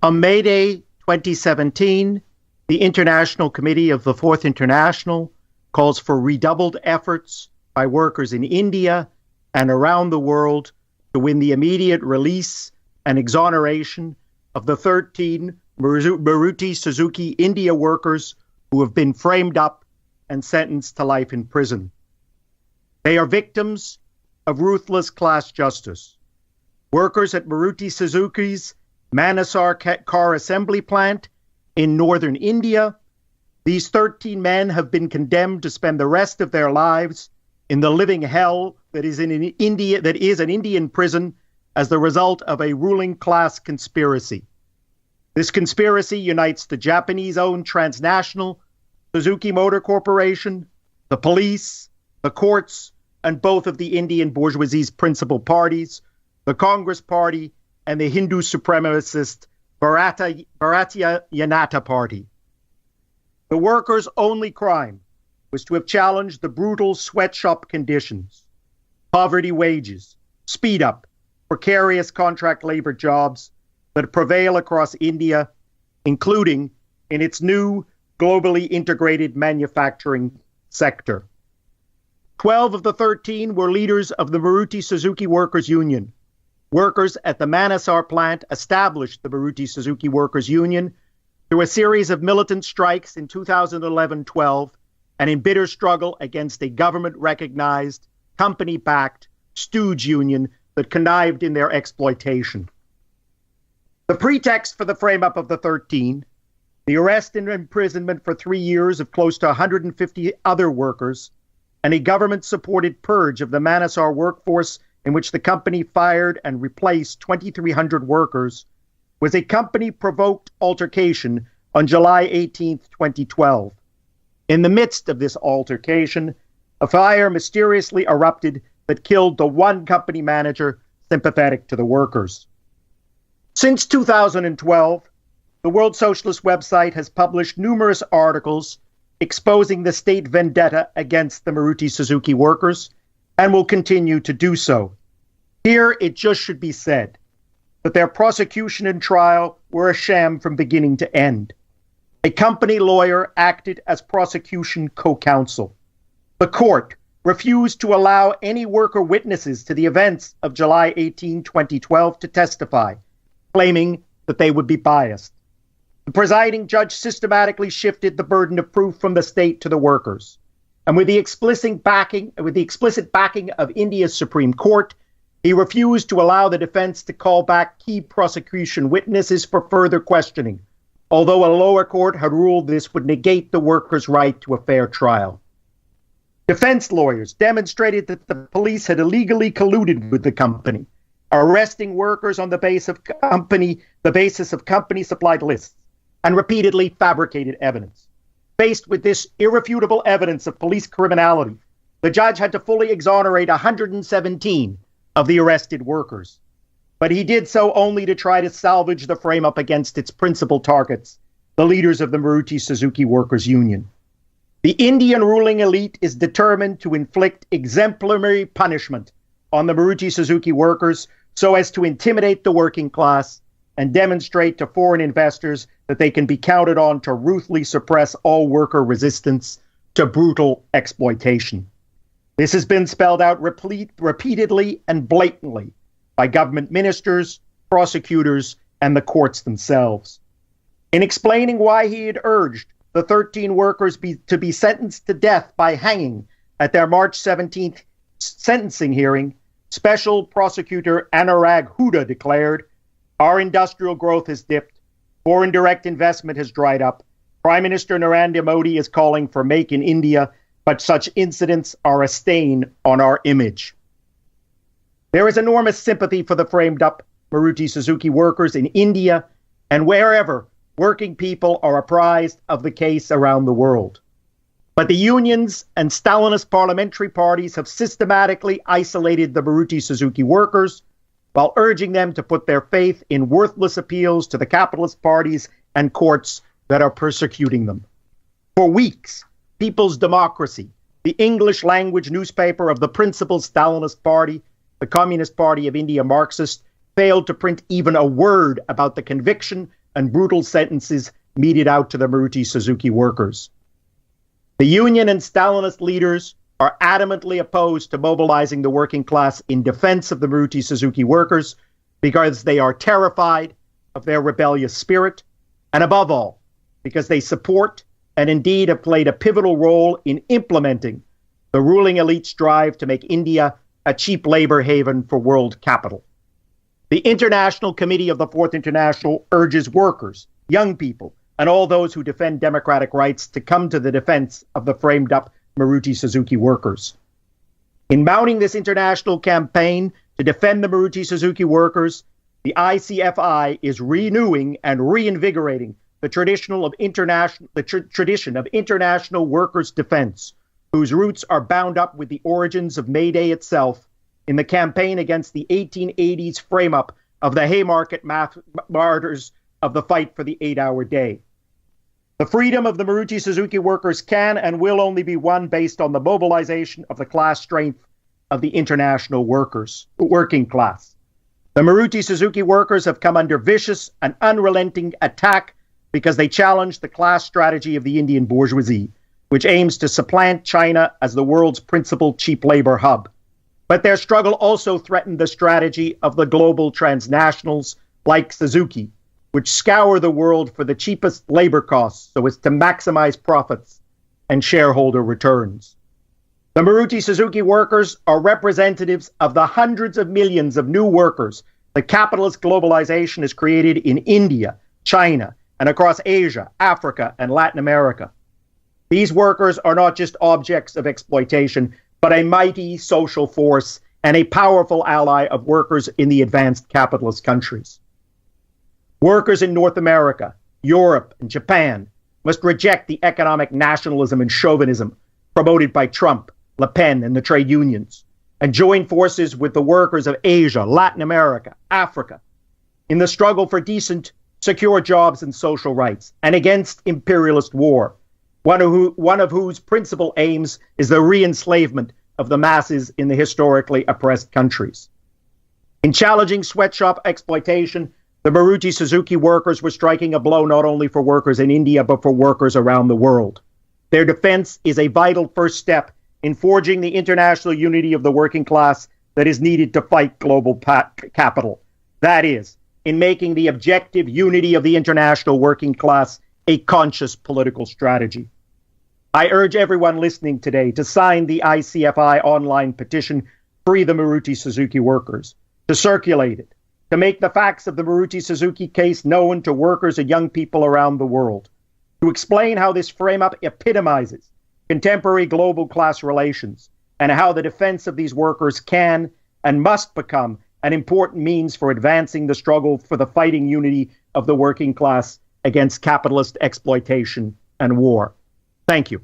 On May Day 2017, the International Committee of the Fourth International calls for redoubled efforts by workers in India and around the world to win the immediate release and exoneration of the 13 Maruti Suzuki India workers who have been framed up and sentenced to life in prison. They are victims of ruthless class justice. Workers at Maruti Suzuki's Manesar car assembly plant in northern India, these 13 men have been condemned to spend the rest of their lives in the living hell that is an Indian prison as the result of a ruling class conspiracy. This conspiracy unites the Japanese-owned transnational Suzuki Motor Corporation, the police, the courts, and both of the Indian bourgeoisie's principal parties, the Congress Party and the Hindu supremacist Bharatiya Janata Party. The workers' only crime was to have challenged the brutal sweatshop conditions, poverty wages, speed-up, precarious contract labor jobs that prevail across India, including in its new globally integrated manufacturing sector. 12 of the 13 were leaders of the Maruti Suzuki Workers' Union. Workers at the Manesar plant established the Maruti Suzuki Workers' Union through a series of militant strikes in 2011-12 and in bitter struggle against a government-recognized, company-backed stooge union that connived in their exploitation. The pretext for the frame-up of the 13, the arrest and imprisonment for 3 years of close to 150 other workers, and a government-supported purge of the Manesar workforce in which the company fired and replaced 2,300 workers, was a company-provoked altercation on July 18, 2012. In the midst of this altercation, a fire mysteriously erupted that killed the one company manager sympathetic to the workers. Since 2012, the World Socialist website has published numerous articles exposing the state vendetta against the Maruti Suzuki workers, and will continue to do so. Here, it just should be said that their prosecution and trial were a sham from beginning to end. A company lawyer acted as prosecution co-counsel. The court refused to allow any worker witnesses to the events of July 18, 2012 to testify, claiming that they would be biased. The presiding judge systematically shifted the burden of proof from the state to the workers. And with the explicit backing of India's Supreme Court, he refused to allow the defense to call back key prosecution witnesses for further questioning, although a lower court had ruled this would negate the workers' right to a fair trial. Defense lawyers demonstrated that the police had illegally colluded with the company, arresting workers on the basis of company-supplied lists, and repeatedly fabricated evidence. Faced with this irrefutable evidence of police criminality, the judge had to fully exonerate 117 of the arrested workers. But he did so only to try to salvage the frame-up against its principal targets, the leaders of the Maruti Suzuki Workers' Union. The Indian ruling elite is determined to inflict exemplary punishment on the Maruti Suzuki workers so as to intimidate the working class and demonstrate to foreign investors that they can be counted on to ruthlessly suppress all worker resistance to brutal exploitation. This has been spelled out repeatedly and blatantly by government ministers, prosecutors, and the courts themselves. In explaining why he had urged the 13 workers to be sentenced to death by hanging at their March 17th sentencing hearing, Special Prosecutor Anurag Huda declared, "Our industrial growth has dipped, foreign direct investment has dried up, Prime Minister Narendra Modi is calling for Make in India, but such incidents are a stain on our image." There is enormous sympathy for the framed-up Maruti Suzuki workers in India and wherever working people are apprised of the case around the world. But the unions and Stalinist parliamentary parties have systematically isolated the Maruti Suzuki workers while urging them to put their faith in worthless appeals to the capitalist parties and courts that are persecuting them. For weeks, People's Democracy, the English language newspaper of the principal Stalinist party, the Communist Party of India Marxist, failed to print even a word about the conviction and brutal sentences meted out to the Maruti Suzuki workers. The union and Stalinist leaders are adamantly opposed to mobilizing the working class in defense of the Maruti Suzuki workers because they are terrified of their rebellious spirit, and above all, because they support and indeed have played a pivotal role in implementing the ruling elite's drive to make India a cheap labor haven for world capital. The International Committee of the Fourth International urges workers, young people, and all those who defend democratic rights to come to the defense of the framed-up Maruti Suzuki workers. In mounting this international campaign to defend the Maruti Suzuki workers, the ICFI is renewing and reinvigorating the tradition of international workers' defense, whose roots are bound up with the origins of May Day itself in the campaign against the 1880s frame-up of the Haymarket martyrs of the fight for the 8-hour day. The freedom of the Maruti Suzuki workers can and will only be won based on the mobilization of the class strength of the international working class. The Maruti Suzuki workers have come under vicious and unrelenting attack because they challenge the class strategy of the Indian bourgeoisie, which aims to supplant China as the world's principal cheap labor hub. But their struggle also threatened the strategy of the global transnationals like Suzuki, which scour the world for the cheapest labor costs so as to maximize profits and shareholder returns. The Maruti Suzuki workers are representatives of the hundreds of millions of new workers that capitalist globalization has created in India, China, and across Asia, Africa, and Latin America. These workers are not just objects of exploitation, but a mighty social force and a powerful ally of workers in the advanced capitalist countries. Workers in North America, Europe, and Japan must reject the economic nationalism and chauvinism promoted by Trump, Le Pen, and the trade unions, and join forces with the workers of Asia, Latin America, Africa, in the struggle for decent, secure jobs and social rights, and against imperialist war, one of whose principal aims is the re-enslavement of the masses in the historically oppressed countries. In challenging sweatshop exploitation, the Maruti Suzuki workers were striking a blow not only for workers in India, but for workers around the world. Their defense is a vital first step in forging the international unity of the working class that is needed to fight global capital. That is, in making the objective unity of the international working class a conscious political strategy. I urge everyone listening today to sign the ICFI online petition, Free the Maruti Suzuki Workers, to circulate it, to make the facts of the Maruti Suzuki case known to workers and young people around the world, to explain how this frame-up epitomizes contemporary global class relations and how the defense of these workers can and must become an important means for advancing the struggle for the fighting unity of the working class against capitalist exploitation and war. Thank you.